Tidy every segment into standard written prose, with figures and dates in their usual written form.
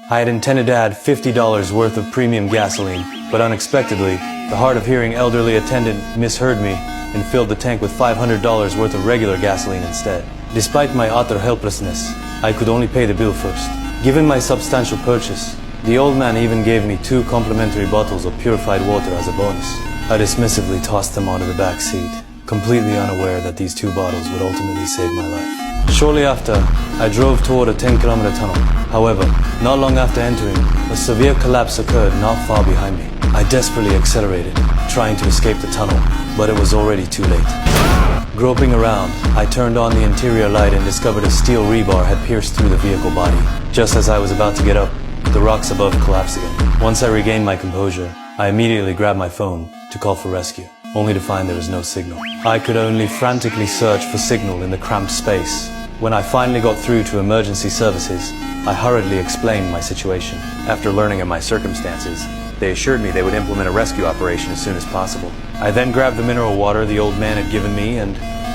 I had intended to add $50 worth of premium gasoline, but unexpectedly, the hard-of-hearing elderly attendant misheard me and filled the tank with $500 worth of regular gasoline instead. Despite my utter helplessness, I could only pay the bill first. Given my substantial purchase, the old man even gave me 2 complimentary bottles of purified water as a bonus. I dismissively tossed them onto the back seat, completely unaware that these 2 bottles would ultimately save my life. Shortly after, I drove toward a 10-kilometer tunnel. However, not long after entering, a severe collapse occurred not far behind me. I desperately accelerated, trying to escape the tunnel, but it was already too late. Groping around, I turned on the interior light and discovered a steel rebar had pierced through the vehicle body. Just as I was about to get up, the rocks above collapsed again. Once I regained my composure, I immediately grabbed my phone to call for rescue, only to find there was no signal. I could only frantically search for signal in the cramped space. When I finally got through to emergency services, I hurriedly explained my situation. After learning of my circumstances, they assured me they would implement a rescue operation as soon as possible. I then grabbed the mineral water the old man had given me and,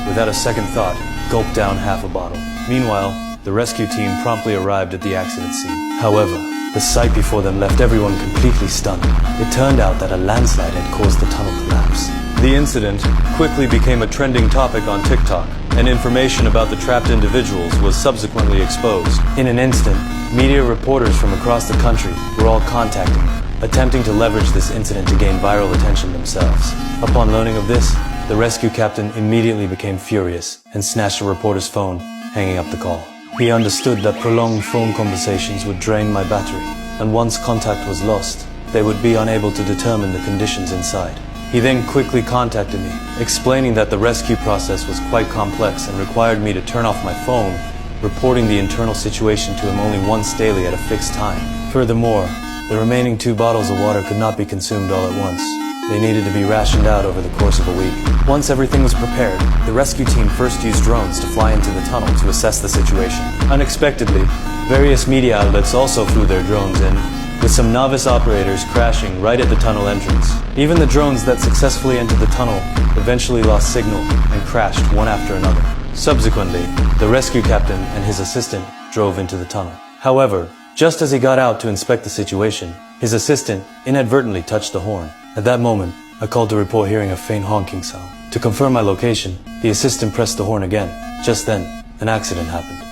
without a second thought, gulped down half a bottle. Meanwhile, the rescue team promptly arrived at the accident scene. However, the sight before them left everyone completely stunned. It turned out that a landslide had caused the tunnel collapse. The incident quickly became a trending topic on TikTok, and information about the trapped individuals was subsequently exposed. In an instant, media reporters from across the country were all contacting me, attempting to leverage this incident to gain viral attention themselves. Upon learning of this, the rescue captain immediately became furious and snatched the reporter's phone, hanging up the call. He understood that prolonged phone conversations would drain my battery, and once contact was lost, they would be unable to determine the conditions inside. He then quickly contacted me, explaining that the rescue process was quite complex and required me to turn off my phone, reporting the internal situation to him only once daily at a fixed time. Furthermore, the remaining 2 bottles of water could not be consumed all at once. They needed to be rationed out over the course of a week. Once everything was prepared, the rescue team first used drones to fly into the tunnel to assess the situation. Unexpectedly, various media outlets also flew their drones in, with some novice operators crashing right at the tunnel entrance. Even the drones that successfully entered the tunnel eventually lost signal and crashed one after another. Subsequently, the rescue captain and his assistant drove into the tunnel. However, just as he got out to inspect the situation, his assistant inadvertently touched the horn. At that moment, I called to report hearing a faint honking sound. To confirm my location, the assistant pressed the horn again. Just then, an accident happened.